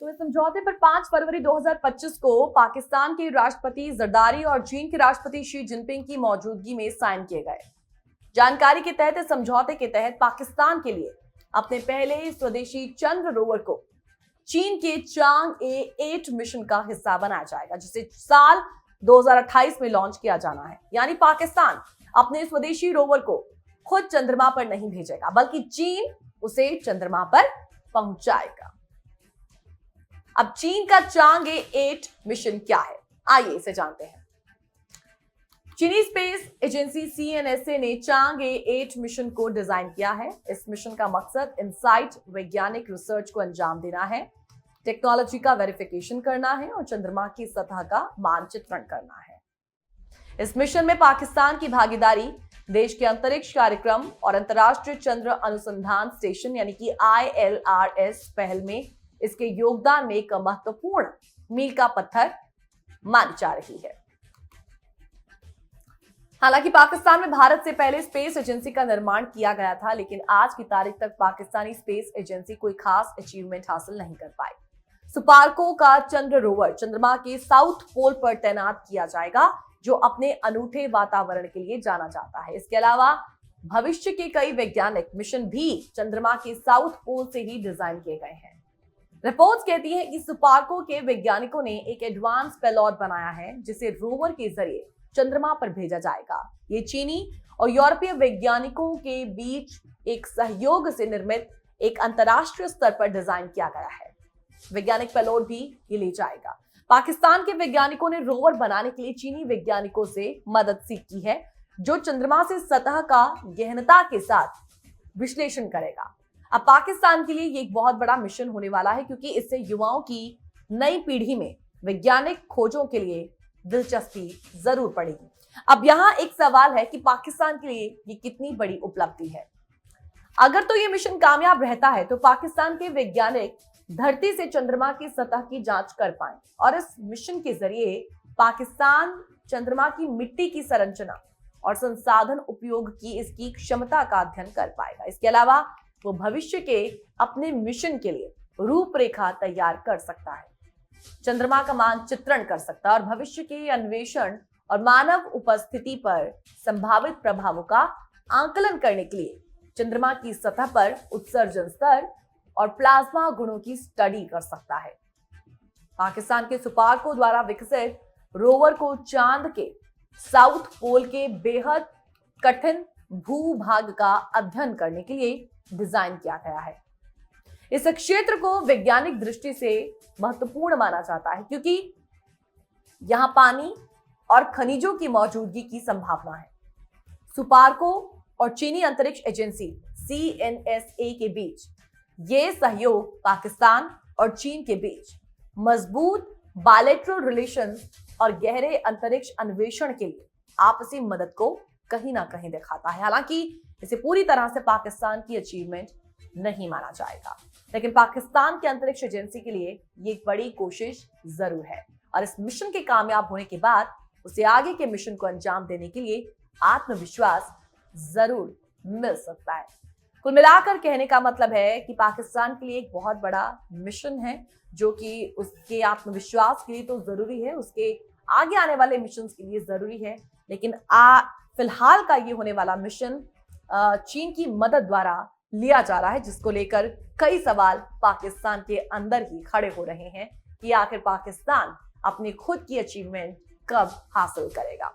तो इस समझौते पर 5 फरवरी 2025 को पाकिस्तान के राष्ट्रपति जरदारी और चीन के राष्ट्रपति शी जिनपिंग की मौजूदगी में साइन किए गए। जानकारी के तहत इस समझौते के तहत पाकिस्तान के लिए अपने पहले स्वदेशी चंद्र रोवर को चीन के चांग-ए 8 मिशन का हिस्सा बनाया जाएगा, जिसे साल 2028 में लॉन्च किया जाना है। यानी पाकिस्तान अपने स्वदेशी रोवर को खुद चंद्रमा पर नहीं भेजेगा, बल्कि चीन उसे चंद्रमा पर पहुंचाएगा। अब चीन का चांग-ए 8 मिशन क्या है, आइए इसे जानते हैं। चीनी स्पेस एजेंसी CNSA ने चांग-ए 8 मिशन को डिजाइन किया है। इस मिशन का मकसद इनसाइट वैज्ञानिक रिसर्च को अंजाम देना है, टेक्नोलॉजी का वेरिफिकेशन करना है और चंद्रमा की सतह का मानचित्रण करना है। इस मिशन में पाकिस्तान की भागीदारी देश के अंतरिक्ष कार्यक्रम और अंतर्राष्ट्रीय चंद्र अनुसंधान स्टेशन यानी कि ILRS पहल में इसके योगदान में एक महत्वपूर्ण मील का पत्थर मानी जा रही है। हालांकि पाकिस्तान में भारत से पहले स्पेस एजेंसी का निर्माण किया गया था, लेकिन आज की तारीख तक पाकिस्तानी स्पेस एजेंसी कोई खास अचीवमेंट हासिल नहीं कर पाई। सुपार्को का चंद्र रोवर चंद्रमा के साउथ पोल पर तैनात किया जाएगा, जो अपने अनूठे वातावरण के लिए जाना जाता है। इसके अलावा भविष्य के कई वैज्ञानिक मिशन भी चंद्रमा के साउथ पोल से ही डिजाइन किए गए हैं। रिपोर्ट्स कहती हैं कि सुपार्को के वैज्ञानिकों ने एक एडवांस पेलोड बनाया है, जिसे रोवर के जरिए चंद्रमा पर भेजा जाएगा। ये चीनी और यूरोपीय वैज्ञानिकों के बीच एक सहयोग से निर्मित एक अंतर्राष्ट्रीय स्तर पर डिजाइन किया गया है। वैज्ञानिक पेलोड भी ये ले जाएगा। पाकिस्तान के वैज्ञानिकों ने रोवर बनाने के लिए चीनी वैज्ञानिकों से मदद सीखी है, जो चंद्रमा से सतह का गहनता के साथ विश्लेषण करेगा। अब पाकिस्तान के लिए ये एक बहुत बड़ा मिशन होने वाला है, क्योंकि इससे युवाओं की नई पीढ़ी में वैज्ञानिक खोजों के लिए दिलचस्पी जरूर पड़ेगी। अब यहाँ एक सवाल है कि पाकिस्तान के लिए ये कितनी बड़ी उपलब्धि है। अगर तो ये मिशन कामयाब रहता है तो पाकिस्तान के वैज्ञानिक धरती से चंद्रमा की सतह की जांच कर पाए और इस मिशन के जरिए पाकिस्तान चंद्रमा की मिट्टी की संरचना और संसाधन उपयोग की इसकी क्षमता का अध्ययन कर पाएगा। इसके अलावा वो भविष्य के अपने मिशन के लिए रूपरेखा तैयार कर सकता है, चंद्रमा का मानचित्रण कर सकता है और भविष्य के अन्वेषण और मानव उपस्थिति पर संभावित प्रभावों का आंकलन करने के लिए चंद्रमा की सतह पर उत्सर्जन स्तर और प्लाज्मा गुणों की स्टडी कर सकता है। पाकिस्तान के सुपार्को द्वारा विकसित रोवर को चांद के साउथ पोल के बेहद कठिन भूभाग का अध्ययन करने के लिए डिजाइन किया गया है। इस क्षेत्र को वैज्ञानिक दृष्टि से महत्वपूर्ण माना जाता है, क्योंकि यहां पानी और खनिजों की मौजूदगी की संभावना है। सुपार्को और चीनी अंतरिक्ष एजेंसी CNSA के बीच ये सहयोग पाकिस्तान और चीन के बीच मजबूत बायलैटरल रिलेशंस और गहरे अंतरिक्ष अन्वेषण के लिए आपसी मदद को कहीं ना कहीं दिखाता है। हालांकि इसे पूरी तरह से पाकिस्तान की अचीवमेंट नहीं माना जाएगा, लेकिन पाकिस्तान के अंतरिक्ष एजेंसी के लिए ये एक बड़ी कोशिश जरूर है और इस मिशन के कामयाब होने के बाद उसे आगे के मिशन को अंजाम देने के लिए आत्मविश्वास जरूर मिल सकता है। कुल मिलाकर कहने का मतलब है कि पाकिस्तान के लिए एक बहुत बड़ा मिशन है, जो कि उसके आत्मविश्वास के लिए तो जरूरी है, उसके आगे आने वाले मिशन के लिए जरूरी है। लेकिन फिलहाल का ये होने वाला मिशन चीन की मदद द्वारा लिया जा रहा है, जिसको लेकर कई सवाल पाकिस्तान के अंदर ही खड़े हो रहे हैं कि आखिर पाकिस्तान अपनी खुद की अचीवमेंट कब हासिल करेगा।